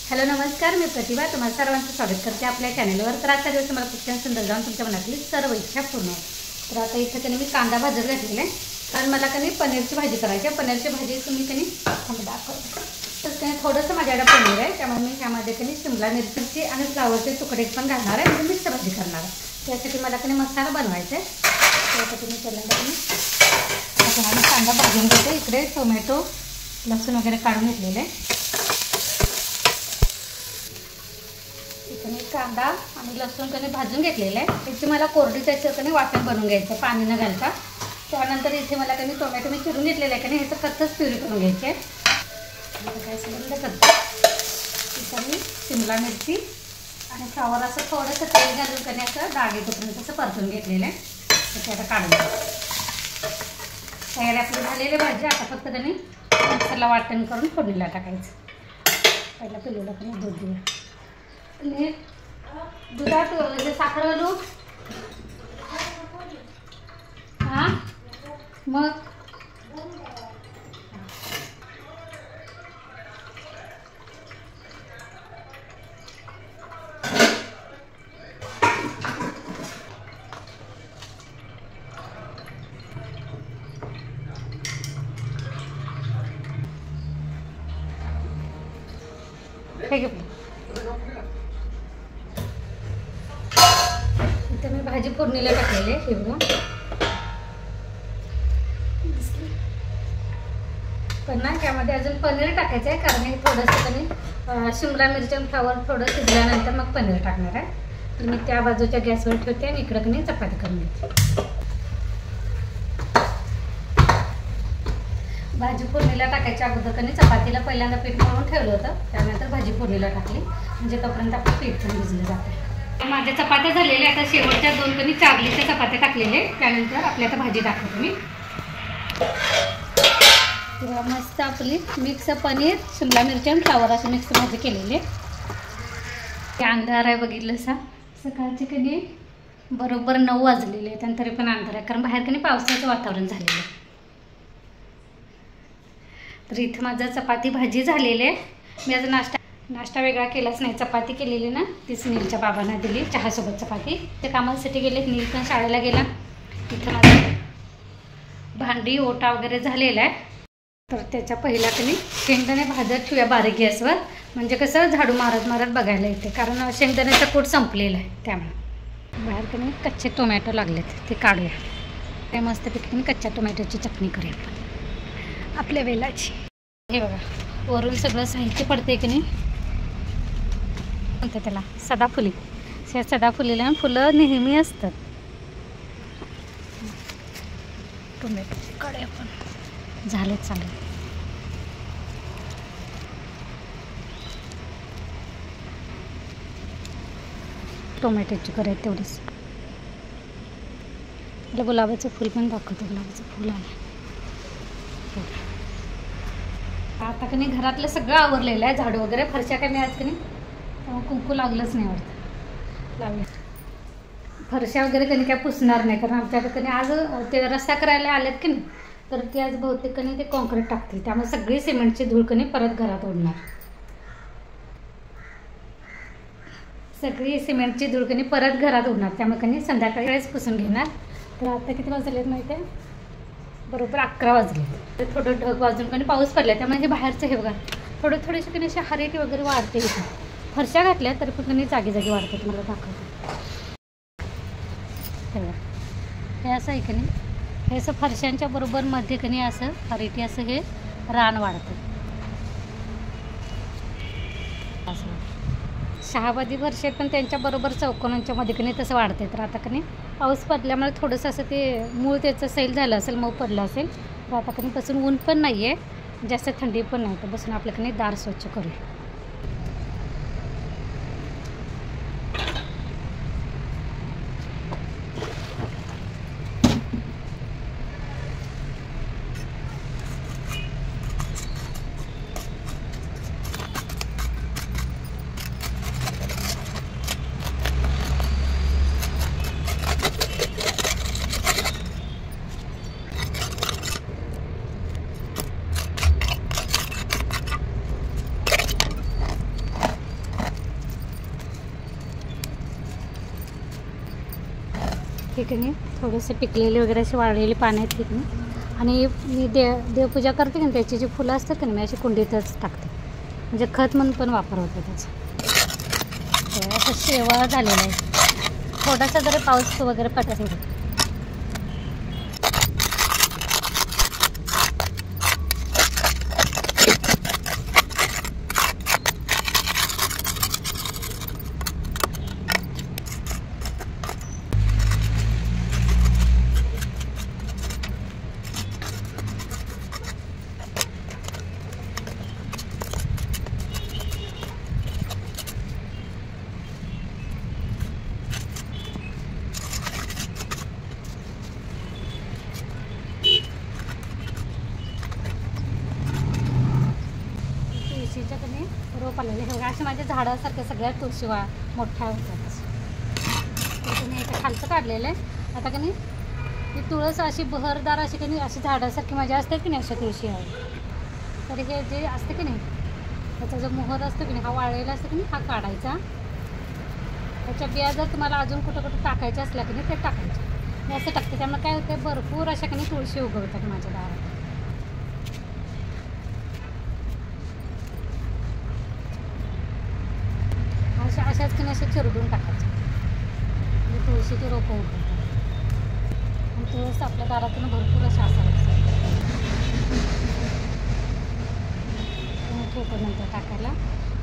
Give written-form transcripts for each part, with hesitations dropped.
Hello नमस्कार, मी प्रतिभा तुम्हाला सर्वांचं स्वागत करते आपल्या चॅनलवर। तर आजच्या दिवशी मला खूप छान सुंदर जाऊन तुमच्या मनातली सर्व इच्छा पूर्ण होईल। तर आता इथं कधी मी कांदा भाजत घातलेला आहे, कारण मला कधी पनीरची भाजी करायची आहे। पनीरची भाजी तुम्ही कधी दाखवते तर कधी थोडंसं माझ्याकडे पनीर आहे, त्यामुळे मी यामध्ये कधी शिमला मिरची आणि फ्लावरचे तुकडे पण घालणार आहे, म्हणजे मिक्स भाजी करणार आहे। त्यासाठी मला कधी मसाला बनवायचा आहे। त्यासाठी मी पहिल्यांदा कांदा भाजून घेते। इकडे टोमॅटो लसूण वगैरे काढून घेतलेले आहे। कांदा आणि लसूण कधी भाजून घेतलेलं आहे। त्याची मला कोरडी त्याचं कधी वाटण बनवून घ्यायचं पाणी न घालता। त्यानंतर इथे मला कधी टोमॅटो मी चिरून घेतलेलं आहे, कधी ह्याचं कच्चंच प्युरी करून घ्यायचे। गॅस बंद करते। इथं मी शिमला मिरची आणि फ्लावर असं थोडंसं तेल घालून कधी असं डाग येतोपर्यंत असं परतून घेतलेलं आहे। ते आता काढून तयारी आपली झालेली भाजी। आता फक्त कधी मिक्सरला वाटण करून फोडणीला टाकायचं। पहिला पिलूला पण दूध देऊया आणि दुधात साखर घालू। हां मग हे घे। इथे मी भाजी फोडणीला टाकलेली आहे। हे बघा, पण ना त्यामध्ये अजून पनीर टाकायचं आहे, कारण हे थोडंसं कमी शिमला मिरची आणि फ्लावर थोडं शिजल्यानंतर मग पनीर टाकणार आहे। तर मी त्या बाजूच्या गॅसवर ठेवते आणि इकडं कमी चपाती करून घेते। भाजी फोडणीला टाकायच्या अगोदर कधी चपातीला पहिल्यांदा पीठ मळून ठेवलं होतं, त्यानंतर भाजी फोडणीला टाकली, म्हणजे तोपर्यंत आपलं पीठ पण भिजलं जातं। माझ्या चपात्या झालेल्या आता शेवटच्या दोन कधी चारलीच्या चपात्या टाकलेले। त्यानंतर आपल्या आता भाजी दाखवतो मी। तेव्हा मस्त आपली मिक्स पनीर शिमला मिरची आणि फ्लावर असं मिक्स भाजी केलेली। ते अंधार आहे बघितलं सा, सकाळचे कधी बरोबर 9 वाजलेले आहेत आणि तरी पण अंधार आहे, कारण बाहेर कधी पावसाचं वातावरण झालेलं आहे। तर इथं माझं चपाती भाजी झालेली आहे। मी आज नाश्ता वेगळा केलाच नाही। चपाती केलेली ना तीच नीलच्या बाबांना दिली चहासोबत चपाती। ते कामासाठी गेले, नील पण शाळेला गेला। इथं माझं भांडी ओटा वगैरे झालेला आहे। तर त्याच्या पहिला कधी शेंगदाणे भाजत ठेवूया बारीक गॅसवर, म्हणजे कसं झाडू मारत मारत बघायला येते, कारण शेंगदाण्याचं कूट संपलेलं आहे। त्यामुळे बाहेर कधी कच्चे टोमॅटो लागलेत, ते काढूया। ते मस्तपैकी कच्च्या टोमॅटोची चटणी करूया आपण आपल्या वेलाची। हे बघा, वरून सगळं साहित्य पडते की नाही, म्हणते त्याला सदाफुली। सदाफुलीला फुलं नेहमी असतात। टोमॅटोची काढे आपण झालेत चांगले। टोमॅटोची करायची तेवढीच। मला गुलाबाचं फूल पण दाखवतो, गुलाबाचं फूल आहे। आता कधी घरातलं सगळं आवरलेलं आहे, झाडू वगैरे फरशा काय मी आज कधी कुंकू लागलंच नाही वाटतं लावलं। फरशा वगैरे कधी काय पुसणार नाही, कारण आमच्याकडे कधी आज ते रस्ता करायला आलेत की नाही, तर ते आज बहुतेक कधी ते कॉन्क्रीट टाकतील, त्यामुळे सगळी सिमेंटची धूळ कधी परत घरात ओढणार। सगळी सिमेंटची धूळ कधी परत घरात ओढणार, त्यामुळे कधी संध्याकाळी वेळेस पुसून घेणार। तर आता किती वाजलेत माहिती आहे, बरोबर 11 वाजले। तर थोडं ढग वाजून कधी पाऊस पडला, त्यामुळे बाहेरचं हे बघा थोडीशी कधी अशी हरेटी वगैरे वाढते। इथे फरशा घातल्या तरी पण कधी जागी जागी वाढते। तुम्हाला दाखवते हे बघा, हे असं आहे की नाही, हे असं फरशांच्या बरोबर मध्ये कधी असं हरेटी असं हे रान वाढतं। असं शहाबादी फरशे पण त्यांच्याबरोबर चौकोनांच्या मध्ये कधी तसं वाढते। तर आता कधी पाऊस पडल्यामुळे थोडंसं असं ते मूळ त्याचं सैल झालं असेल, मऊ पडलं असेल। तर आता कधी बसून ऊन पण नाही आहे, जास्त थंडी पण नाही, तर बसून आपल्या कधी दार स्वच्छ करूया। ठिकाणी थोडेसे पिकलेले वगैरे असे वाळलेले पानं आहेत ठिकाणी. आणि मी देवपूजा करते की नाही त्याची जी फुलं असतात की नाही मी अशी कुंडीतच टाकते, म्हणजे खत म्हणून पण वापर होतो त्याचा. असं शेवाळ झालेलं आहे. थोडासा जरी पाऊस वगैरे पडत असेल तुळशीच्या कधी रोप आलेले हे बघा. असे माझे झाडासारखे सगळ्या तुळशी मोठ्या होतात. तुम्ही इथं खालचं काढलेलं आहे. आता की नाही ही तुळस अशी बहरदार अशी की नाही अशी झाडासारखी माझ्या असतात की नाही अशा तुळशी आहे. तर हे जे असते की नाही त्याचा जो मोहर असतो की नाही हा वाळलेला असतो की नाही हा काढायचा. त्याच्या बिया जर तुम्हाला अजून कुठं कुठं टाकायच्या असल्या की नाही ते टाकायचे. मी असं टाकते त्यामुळे काय होते भरपूर अशा की नाही तुळशी उगवतात माझ्या दारात. अशाच की नाही असे चिरडून टाकायचे म्हणजे तुळशीचे रोपं उगवतात. आणि तुळस आपल्या दारातून भरपूर अशा असायचं ठेवतो नंतर टाकायला.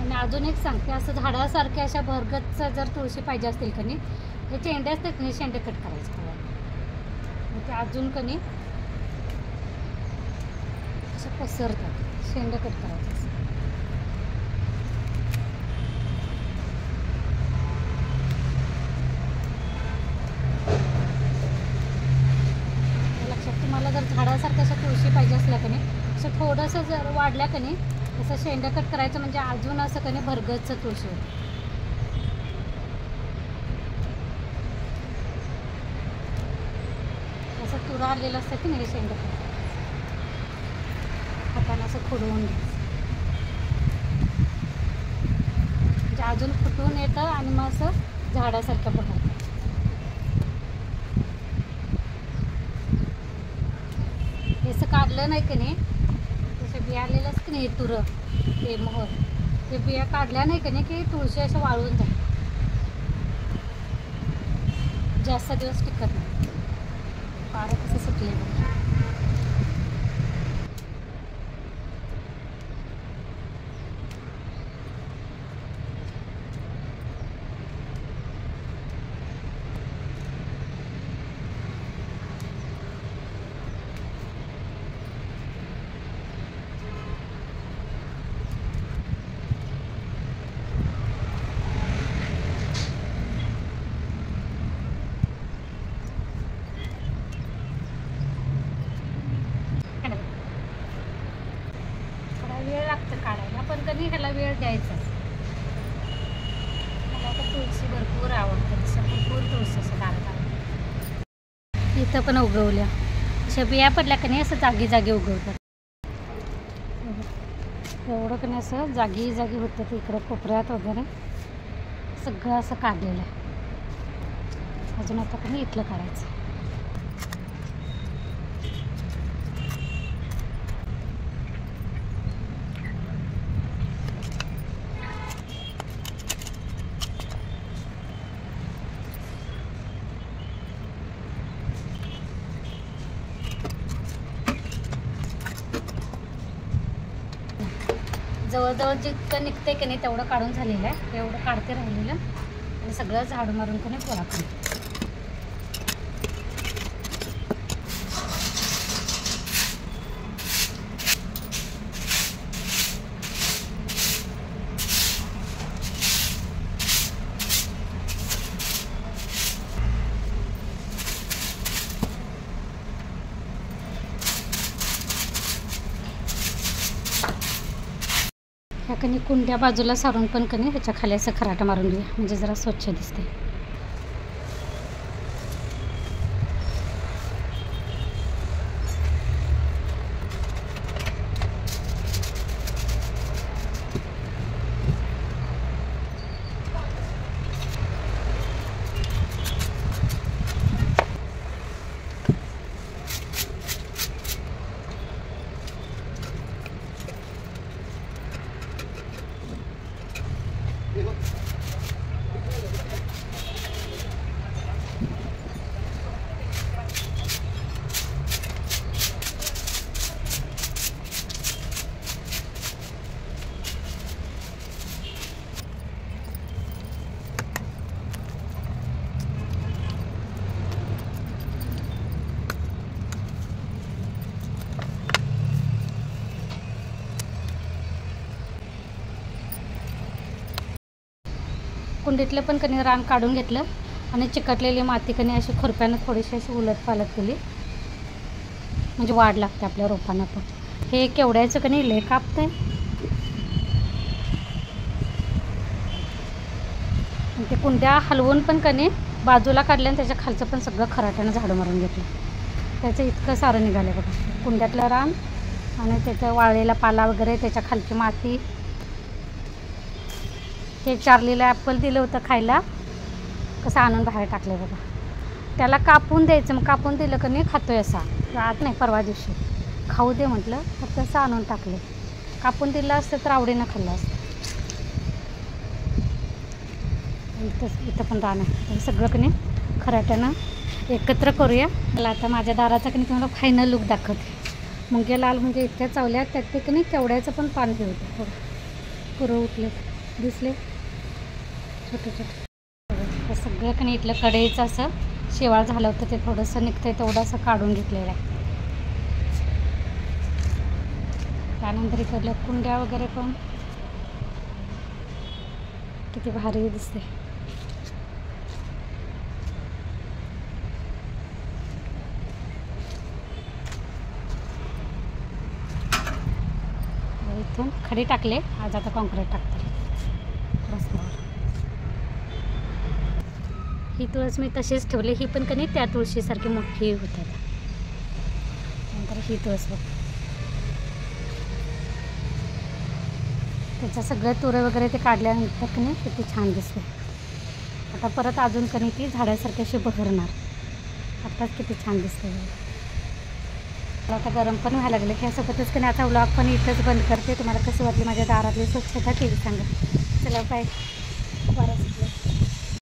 आणि अजून एक सांगते असं झाडासारखे अशा भरगतचं जर तुळशी पाहिजे असतील का नाही हे शेंडे असतात की नाही शेंडे कट करायचे ते अजून का नाही असे पसरतात शेंडे कट करायचे. तुम्हाला जर झाडासारखं असं तुळशी पाहिजे असल्या का नाही असं थोडंसं जर वाढल्या का नाही असं शेंडा कट करायचं म्हणजे अजून असं का नाही भरगतचं तुळशी होतं. असं तुरा आलेलं असतं की नाही शेंडा कट हातानं असं खुडवून घ्यायचं म्हणजे अजून फुटून येतं आणि मग असं झाडासारखं बघायचं. असं काढलं नाही की नाही तसे बिया आलेलं असतं की नाही तुरं ते मोहर ते बिया काढल्या नाही की नाही की तुळशी असं वाळून जाईल जास्त दिवस टिकत नाही. पारं कसं सुटले बघा. वेळ लागतं काढायला पण कधी ह्याला वेळ द्यायचा. मला तर तुळशी भरपूर आवडते भरपूर तुळशी असं दारात इथं पण उगवल्या अशा बिया पडल्या का नाही असं जागी जागी उगवतात. एवढं का नाही असं जागी जागी होतं इकडं कोपऱ्यात वगैरे सगळं असं काढलेलं आहे. अजून आता का नाही इथलं काढायचं. जवळजवळ जितकं निघते की नाही तेवढं काढून झालेलं आहे. एवढं काढते राहिलेलं आणि सगळं झाडू मारून की नाही गोळा करते. ह्या कणी कुंड्या बाजूला सारून पण कणी ह्याच्या खाली असं खराटा मारून घेऊया म्हणजे जरा स्वच्छ दिसते. कुंडीतलं पण कणी रान काढून घेतलं आणि चिकटलेली माती कणी अशी खुरप्यानं थोडीशी अशी उलट पालट केली, म्हणजे वाढ लागते आपल्या रोपांना पण. हे केवड्याचं कणी लय कापतंय. ते कुंड्या हलवून पण कणी बाजूला काढल्या आणि त्याच्या खालचं पण सगळं खराट्यानं झाडं मारून घेतलं. त्याचं इतकं सारं निघालं बघा. कुंड्यातलं रान आणि त्याचा वाळलेला पाला वगैरे, त्याच्या खालची माती. हे चार्लीला ॲपल दिलं होतं खायला, कसं आणून बाहेर टाकलं बघा. त्याला कापून द्यायचं, मग कापून दिलं का नाही खातोय असा. आज नाही परवा दिवशी खाऊ दे म्हटलं, फक्त असं आणून टाकलं. कापून दिलं असतं तर आवडीनं खाल्लं असतं. इथं पण रान आहे, सगळं कणी खराट्यानं एकत्र करूया. मला आता माझ्या दाराचा कणी तुम्हाला फायनल लुक दाखवते. मुंग्या लाल म्हणजे इतक्या चावल्या, त्यात ते कणी केवड्याचं पण पान हे होतं. पुरं उठले दिसले छोटे छोटे. ते सगळं कणी इथलं कढईचं असं शेवाळ झालं होतं, ते थोडंसं निघतंय तेवढं असं काढून घेतलेलं आहे. त्यानंतर इकडल्या कुंड्या वगैरे पण किती भारी दिसते. इथून खडी टाकले, आज आता कॉन्क्रीट टाकते रस्त्यावर. ही तुळस मी तशीच ठेवली, ही पण कणी त्या तुळशीसारखी मोठी होतात. नंतर ही तुळस बघ, त्याच्या सगळ्या तुरं वगैरे ते काढल्यानंतर कणी किती छान दिसते. आता परत अजून कणी ती झाडासारखी अशी बहरणार. आताच किती छान दिसते. मला आता गरम पण व्हायला लागलं. ह्यासोबतच कणी आता व्लॉग पण इथंच बंद करते. तुम्हाला कसं वाटली माझ्या दारातली स्वच्छता ते सांगा. चला बाय. बरं.